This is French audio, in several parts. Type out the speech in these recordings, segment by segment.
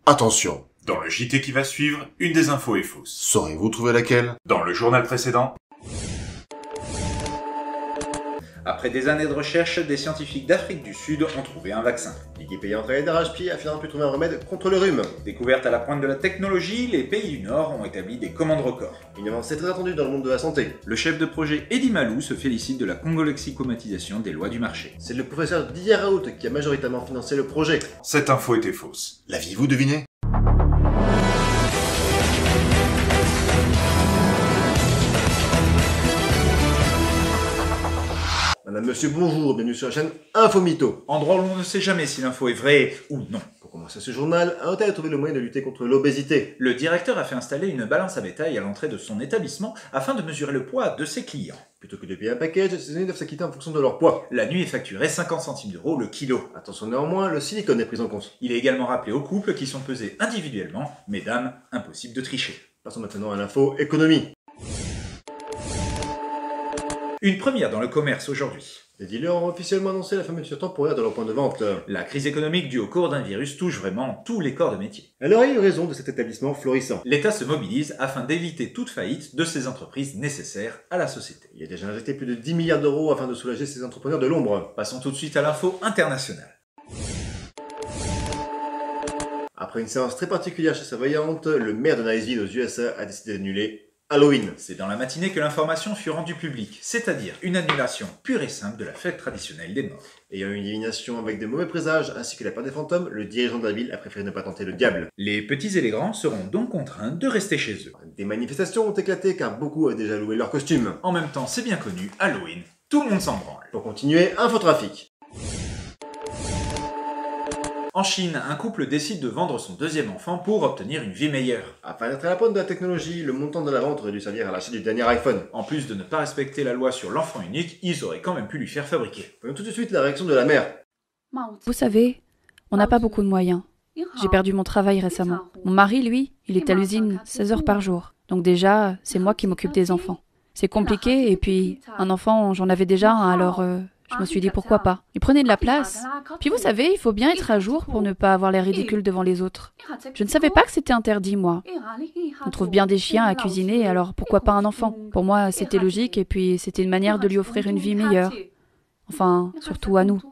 Attention, Dans le JT qui va suivre, une des infos est fausse. saurez-vous trouver laquelle? Dans le journal précédent, après des années de recherche, des scientifiques d'Afrique du Sud ont trouvé un vaccin. L'équipe ayant travaillé d'arrache-pied a finalement pu trouver un remède contre le rhume. Découverte à la pointe de la technologie, les pays du Nord ont établi des commandes records. Une avancée très attendue dans le monde de la santé. Le chef de projet Eddy Malou se félicite de la congolexicomatisation des lois du marché. C'est le professeur Didier Raoult qui a majoritairement financé le projet. Cette info était fausse. L'aviez-vous deviné? Madame, monsieur, bonjour, bienvenue sur la chaîne Infomito. Endroit où l'on ne sait jamais si l'info est vraie ou non. Pour commencer ce journal, un hôtel a trouvé le moyen de lutter contre l'obésité. Le directeur a fait installer une balance à bétail à l'entrée de son établissement afin de mesurer le poids de ses clients. Plutôt que de payer un package, ces données doivent s'acquitter en fonction de leur poids. La nuit est facturée 50 centimes d'euros le kilo. Attention néanmoins, le silicone est pris en compte. Il est également rappelé aux couples qui sont pesés individuellement. Mesdames, impossible de tricher. Passons maintenant à l'info économie. Une première dans le commerce aujourd'hui. Les dealers ont officiellement annoncé la fermeture temporaire de leur point de vente. La crise économique due au cours d'un virus touche vraiment tous les corps de métier. Elle aurait eu raison de cet établissement florissant. L'État se mobilise afin d'éviter toute faillite de ces entreprises nécessaires à la société. Il a déjà injecté plus de 10 milliards d'euros afin de soulager ces entrepreneurs de l'ombre. Passons tout de suite à l'info internationale. Après une séance très particulière chez sa voyante, le maire de Niceville aux USA a décidé d'annuler Halloween. C'est dans la matinée que l'information fut rendue publique, c'est-à-dire une annulation pure et simple de la fête traditionnelle des morts. Ayant eu une divination avec de mauvais présages ainsi que la peur des fantômes, le dirigeant de la ville a préféré ne pas tenter le diable. Les petits et les grands seront donc contraints de rester chez eux. Des manifestations ont éclaté car beaucoup ont déjà loué leurs costumes. En même temps, c'est bien connu, Halloween, tout le monde s'en branle. Pour continuer, infotrafic. En Chine, un couple décide de vendre son deuxième enfant pour obtenir une vie meilleure. Afin d'être à la pointe de la technologie, le montant de la vente aurait dû servir à l'achat du dernier iPhone. En plus de ne pas respecter la loi sur l'enfant unique, ils auraient quand même pu lui faire fabriquer. Voyons tout de suite la réaction de la mère. Vous savez, on n'a pas beaucoup de moyens. J'ai perdu mon travail récemment. Mon mari, lui, il est à l'usine 16 heures par jour. Donc déjà, c'est moi qui m'occupe des enfants. C'est compliqué et puis un enfant, j'en avais déjà un, alors je me suis dit pourquoi pas. Il prenait de la place. Puis vous savez, il faut bien être à jour pour ne pas avoir l'air ridicule devant les autres. Je ne savais pas que c'était interdit, moi. On trouve bien des chiens à cuisiner, alors pourquoi pas un enfant? Pour moi, c'était logique et puis c'était une manière de lui offrir une vie meilleure. Enfin, surtout à nous.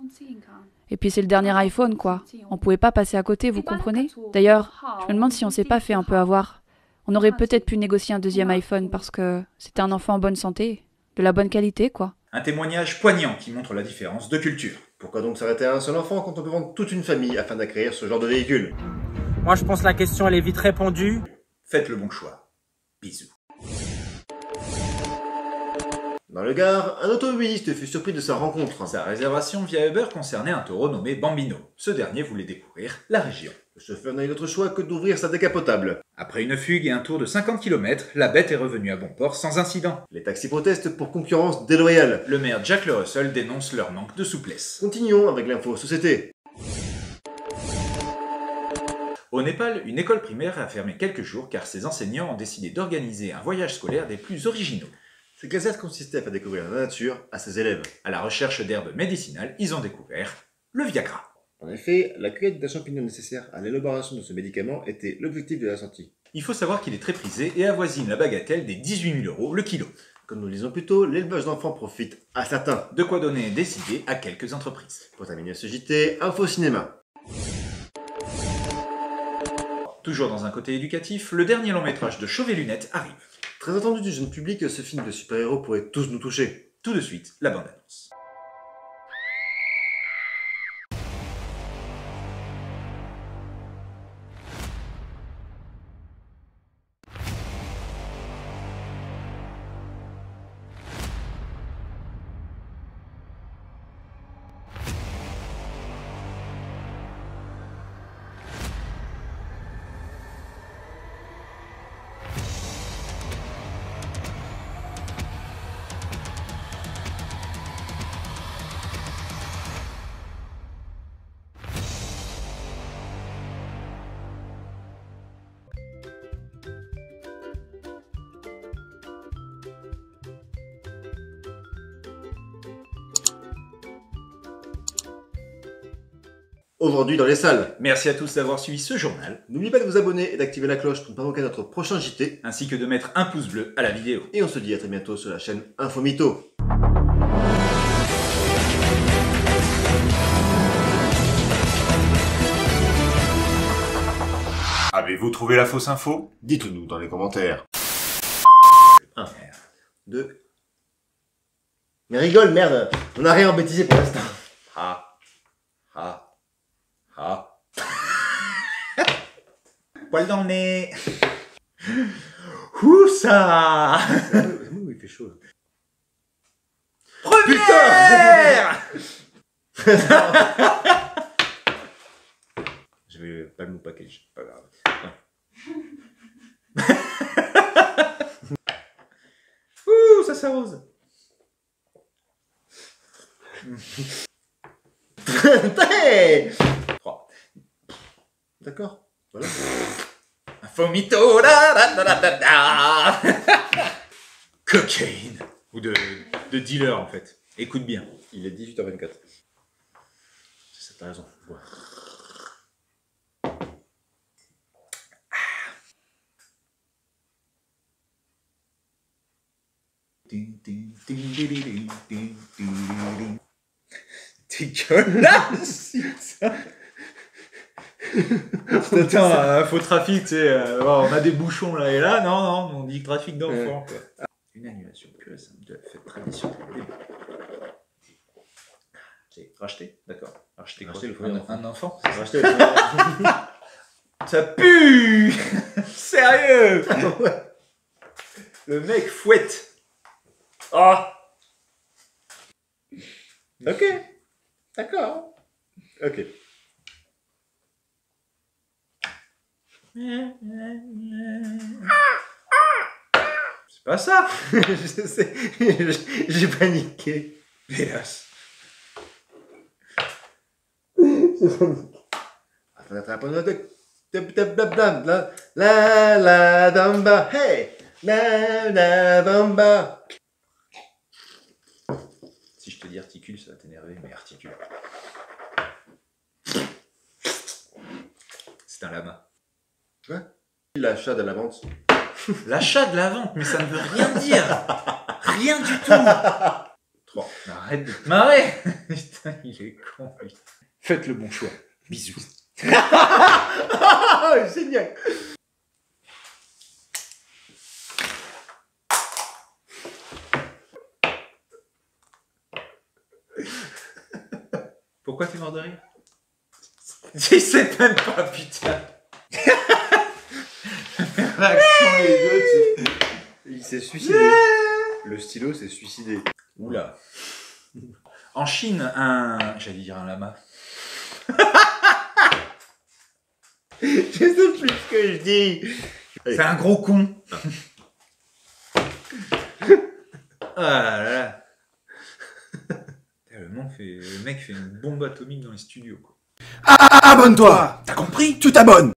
Et puis c'est le dernier iPhone, quoi. On pouvait pas passer à côté, vous comprenez? D'ailleurs, je me demande si on s'est pas fait un peu avoir. On aurait peut-être pu négocier un deuxième iPhone parce que c'était un enfant en bonne santé, de la bonne qualité, quoi. Un témoignage poignant qui montre la différence de culture. Pourquoi donc s'arrêter à un seul enfant quand on peut vendre toute une famille afin d'acquérir ce genre de véhicule? Moi, je pense que la question, elle est vite répondue. Faites le bon choix. Bisous. Dans le Gard, un automobiliste fut surpris de sa rencontre. Sa réservation via Uber concernait un taureau nommé Bambino. Ce dernier voulait découvrir la région. Le chauffeur n'a eu d'autre choix que d'ouvrir sa décapotable. Après une fugue et un tour de 50 km, la bête est revenue à bon port sans incident. Les taxis protestent pour concurrence déloyale. Le maire Jack Le Russell dénonce leur manque de souplesse. Continuons avec l'info société. Au Népal, une école primaire a fermé quelques jours car ses enseignants ont décidé d'organiser un voyage scolaire des plus originaux. Cette gazette consistait à faire découvrir la nature à ses élèves. À la recherche d'herbes médicinales, ils ont découvert le Viagra. En effet, la cueillette d'un champignon nécessaire à l'élaboration de ce médicament était l'objectif de la sortie. Il faut savoir qu'il est très prisé et avoisine la bagatelle des 18 000 € le kilo. Comme nous le disions plus tôt, l'élevage d'enfants profite à certains. De quoi donner des idées à quelques entreprises. Pour terminer ce JT, info cinéma. Toujours dans un côté éducatif, le dernier long métrage de Chauvet Lunettes arrive. Très attendu du jeune public, ce film de super-héros pourrait tous nous toucher. Tout de suite, la bande-annonce. aujourd'hui dans les salles. Merci à tous d'avoir suivi ce journal, N'oubliez pas de vous abonner et d'activer la cloche pour ne pas manquer notre prochain JT. ainsi que de mettre un pouce bleu à la vidéo. Et on se dit à très bientôt sur la chaîne Infomito. Avez-vous trouvé la fausse info? Dites-nous dans les commentaires. 1, 2... Mais rigole, merde. On n'a rien embêtisé pour l'instant. Ha. Ha. Ha. Poil dans le nez. Ouh ça. Ouh, il fait chaud. Première. Je vais pas le package, pas grave. Ouh, ça s'arrose. Hey 3. D'accord, voilà. Un fomito. Da, da, da, da, da. Cocaine. Ou de dealer en fait. Écoute bien. Il est 18h24. C'est ça, t'as raison. Ouais. Dégueulasse. Attends, faux trafic, tu sais, on a des bouchons là et là, non, on dit trafic d'enfants, quoi. Une annulation pure et simple de la fête traditionnelle. J'ai racheté, d'accord. Racheté quoi? Racheté le premier enfant. Un enfant? Racheter le premier. Ça pue. Sérieux. Ouais. Le mec fouette. Ah. Ok. D'accord. Ok. C'est pas ça. Je sais. J'ai paniqué. Hélas. Attends, la damba, hey, la bamba. Si je te dis articule, ça va t'énerver, mais articule. C'est un lama. Quoi? L'achat de la vente. L'achat de la vente, mais ça ne veut rien dire. Rien du tout. 3. Arrête de te marrer. Putain, il est con, lui. Faites le bon choix. Bisous. Génial. Pourquoi t'es mort de rire? Je sais même pas, putain. Réaction les deux, tu sais. Il s'est suicidé. Le stylo s'est suicidé. Oula. En Chine, j'allais dire un lama. Je sais plus ce que je dis. C'est un gros con. Ah là là. Le mec fait une bombe atomique dans les studios, quoi. Abonne-toi! T'as compris? Tu t'abonnes!